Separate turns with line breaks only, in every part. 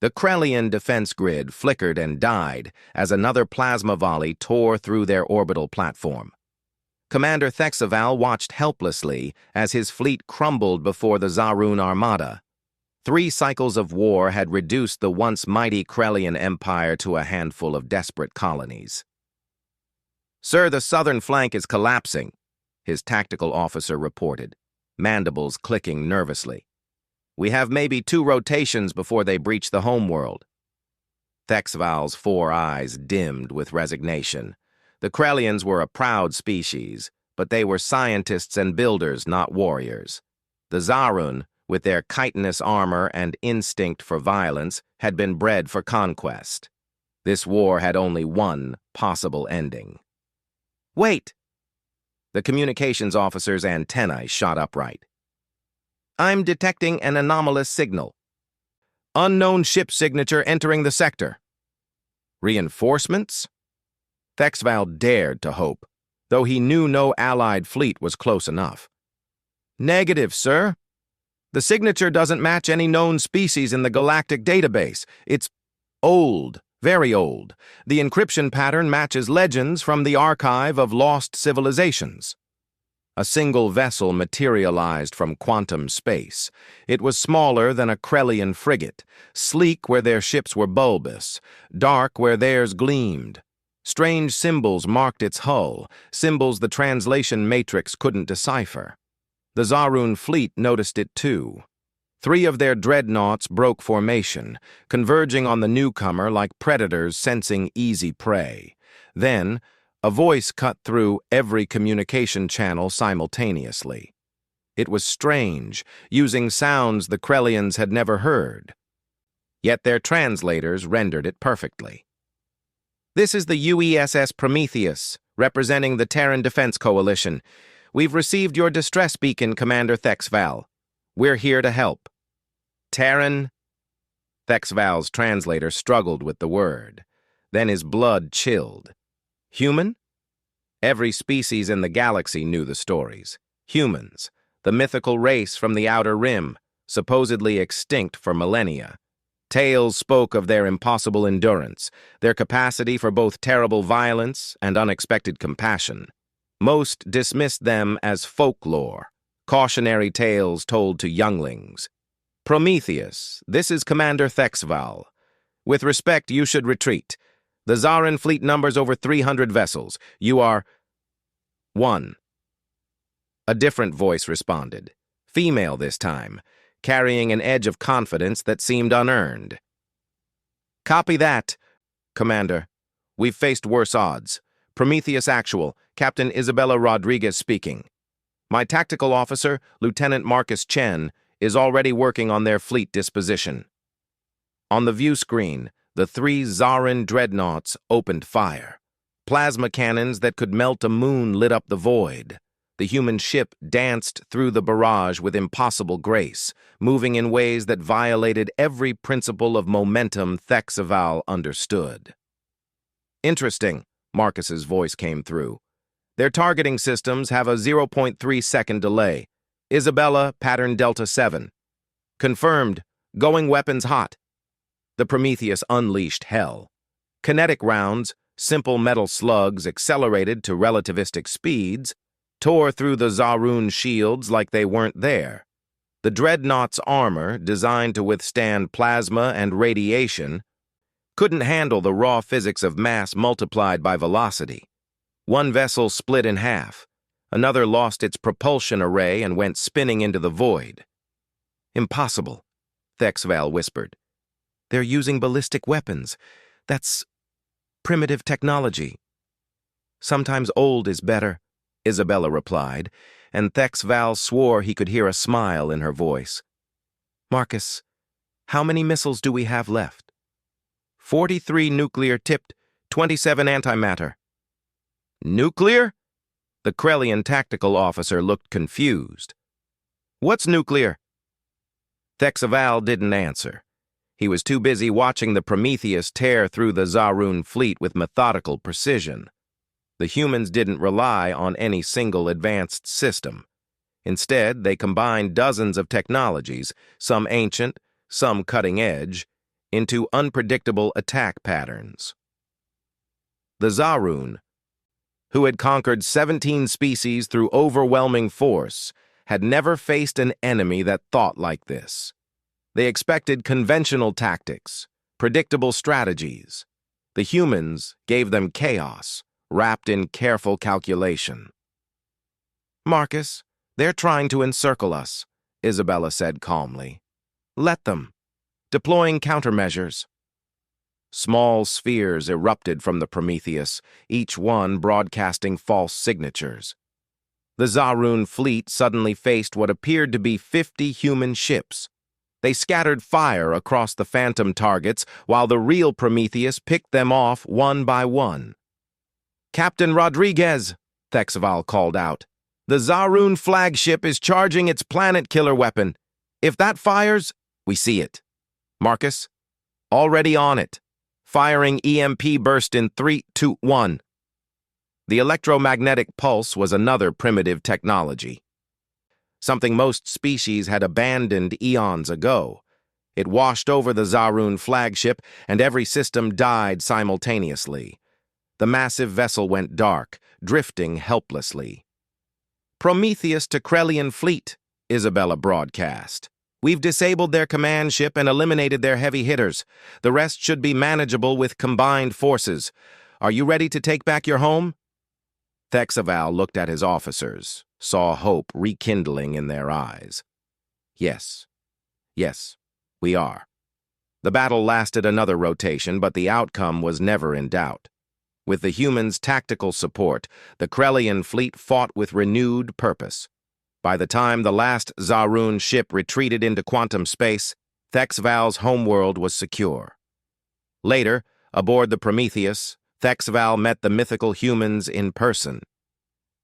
The Krellian defense grid flickered and died as another plasma volley tore through their orbital platform. Commander Thexaval watched helplessly as his fleet crumbled before the Zaroon armada. 3 cycles of war had reduced the once mighty Krellian empire to a handful of desperate colonies. "Sir, the southern flank is collapsing," his tactical officer reported, mandibles clicking nervously. "We have maybe 2 rotations before they breach the homeworld." Thexval's 4 eyes dimmed with resignation. The Krellians were a proud species, but they were scientists and builders, not warriors. The Zaroon, with their chitinous armor and instinct for violence, had been bred for conquest. This war had only one possible ending. "Wait!" The communications officer's antennae shot upright. "I'm detecting an anomalous signal. Unknown ship signature entering the sector." Reinforcements? Thexval dared to hope, though he knew no Allied fleet was close enough. "Negative, sir. The signature doesn't match any known species in the galactic database. It's old, very old. The encryption pattern matches legends from the archive of lost civilizations." A single vessel materialized from quantum space. It was smaller than a Krellian frigate, sleek where their ships were bulbous, dark where theirs gleamed. Strange symbols marked its hull, symbols the translation matrix couldn't decipher. The Zaroon fleet noticed it too. 3 of their dreadnoughts broke formation, converging on the newcomer like predators sensing easy prey. Then, a voice cut through every communication channel simultaneously. It was strange, using sounds the Krellians had never heard. Yet their translators rendered it perfectly. "This is the UESS Prometheus, representing the Terran Defense Coalition. We've received your distress beacon, Commander Thexval. We're here to help." "Terran?" Thexval's translator struggled with the word. Then his blood chilled. "Human?" Every species in the galaxy knew the stories. Humans, the mythical race from the Outer Rim, supposedly extinct for millennia. Tales spoke of their impossible endurance, their capacity for both terrible violence and unexpected compassion. Most dismissed them as folklore, cautionary tales told to younglings. "Prometheus, this is Commander Thexval. With respect, you should retreat. The Zarin fleet numbers over 300 vessels. You are 1. A different voice responded, female this time, carrying an edge of confidence that seemed unearned. "Copy that, Commander. We've faced worse odds. Prometheus Actual, Captain Isabella Rodriguez speaking. My tactical officer, Lieutenant Marcus Chen, is already working on their fleet disposition." On the view screen, the 3 Zarin dreadnoughts opened fire. Plasma cannons that could melt a moon lit up the void. The human ship danced through the barrage with impossible grace, moving in ways that violated every principle of momentum Thexaval understood. "Interesting," Marcus's voice came through. "Their targeting systems have a 0.3-second delay. Isabella, pattern Delta 7. Confirmed, going weapons hot." The Prometheus unleashed hell. Kinetic rounds, simple metal slugs accelerated to relativistic speeds, tore through the Zaroon shields like they weren't there. The dreadnought's armor, designed to withstand plasma and radiation, couldn't handle the raw physics of mass multiplied by velocity. One vessel split in half. Another lost its propulsion array and went spinning into the void. "Impossible," Thexval whispered. "They're using ballistic weapons. That's primitive technology." "Sometimes old is better," Isabella replied, and Thexval swore he could hear a smile in her voice. "Marcus, how many missiles do we have left?" 43 nuclear-tipped, 27 antimatter." "Nuclear?" The Krellian tactical officer looked confused. "What's nuclear?" Thexaval didn't answer. He was too busy watching the Prometheus tear through the Zaroon fleet with methodical precision. The humans didn't rely on any single advanced system. Instead, they combined dozens of technologies, some ancient, some cutting-edge, into unpredictable attack patterns. The Zaroon, who had conquered 17 species through overwhelming force, had never faced an enemy that thought like this. They expected conventional tactics, predictable strategies. The humans gave them chaos, wrapped in careful calculation. "Marcus, they're trying to encircle us," Isabella said calmly. "Let them. Deploying countermeasures." Small spheres erupted from the Prometheus, each one broadcasting false signatures. The Zaroon fleet suddenly faced what appeared to be 50 human ships. They scattered fire across the phantom targets while the real Prometheus picked them off one by one. "Captain Rodriguez," Thexval called out, "the Zaroon flagship is charging its planet killer weapon. If that fires, we see it. Marcus, already on it. Firing EMP burst in 3, 2, 1. The electromagnetic pulse was another primitive technology, something most species had abandoned eons ago. It washed over the Zaroon flagship, and every system died simultaneously. The massive vessel went dark, drifting helplessly. "Prometheus to Krellian fleet," Isabella broadcast. "We've disabled their command ship and eliminated their heavy hitters. The rest should be manageable with combined forces. Are you ready to take back your home?" Thexval looked at his officers, saw hope rekindling in their eyes. Yes, we are." The battle lasted another rotation, but the outcome was never in doubt. With the humans' tactical support, the Krellian fleet fought with renewed purpose. By the time the last Zaroon ship retreated into quantum space, Thexval's homeworld was secure. Later, aboard the Prometheus, Thexval met the mythical humans in person.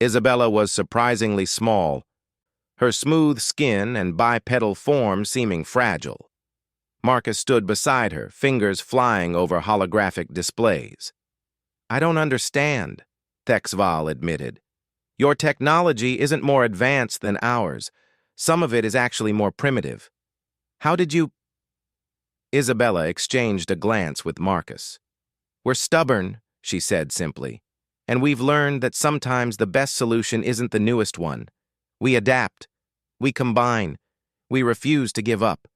Isabella was surprisingly small, her smooth skin and bipedal form seeming fragile. Marcus stood beside her, fingers flying over holographic displays. "I don't understand," Thexval admitted. "Your technology isn't more advanced than ours. Some of it is actually more primitive. How did you—" Isabella exchanged a glance with Marcus. "We're stubborn," she said simply, "and we've learned that sometimes the best solution isn't the newest one. We adapt. We combine. We refuse to give up.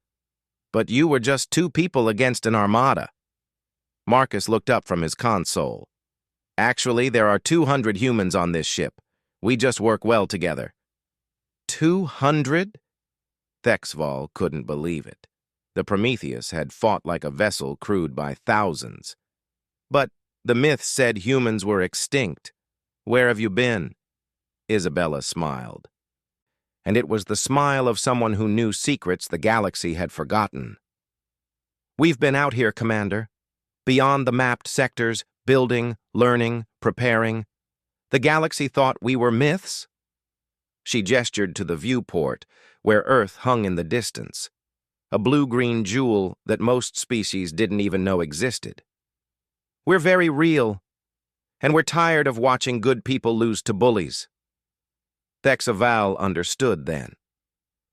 But you were just 2 people against an armada." Marcus looked up from his console. "Actually, there are 200 humans on this ship. We just work well together." 200? Thexval couldn't believe it. The Prometheus had fought like a vessel crewed by thousands. "But the myths said humans were extinct. Where have you been?" Isabella smiled. And it was the smile of someone who knew secrets the galaxy had forgotten. "We've been out here, Commander. Beyond the mapped sectors, building, learning, preparing. The galaxy thought we were myths?" She gestured to the viewport, where Earth hung in the distance, a blue-green jewel that most species didn't even know existed. "We're very real, and we're tired of watching good people lose to bullies." Thexval understood then.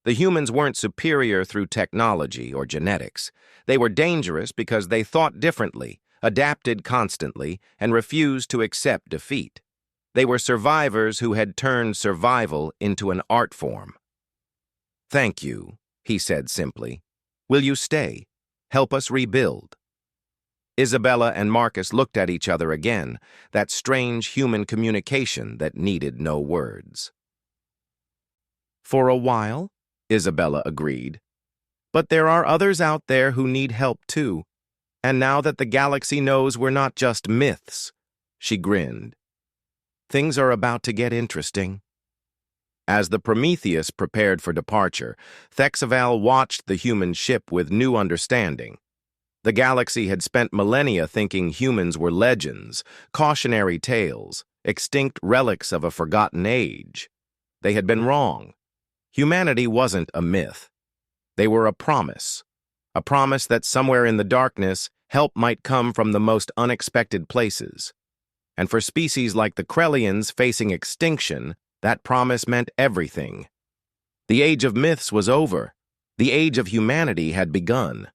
The humans weren't superior through technology or genetics. They were dangerous because they thought differently, adapted constantly, and refused to accept defeat. They were survivors who had turned survival into an art form. "Thank you," he said simply. "Will you stay? Help us rebuild?" Isabella and Marcus looked at each other again, that strange human communication that needed no words. "For a while," Isabella agreed. "But there are others out there who need help too. And now that the galaxy knows we're not just myths," she grinned, "things are about to get interesting." As the Prometheus prepared for departure, Thexval watched the human ship with new understanding. The galaxy had spent millennia thinking humans were legends, cautionary tales, extinct relics of a forgotten age. They had been wrong. Humanity wasn't a myth. They were a promise that somewhere in the darkness, help might come from the most unexpected places. And for species like the Krellians facing extinction, that promise meant everything. The age of myths was over. The age of humanity had begun.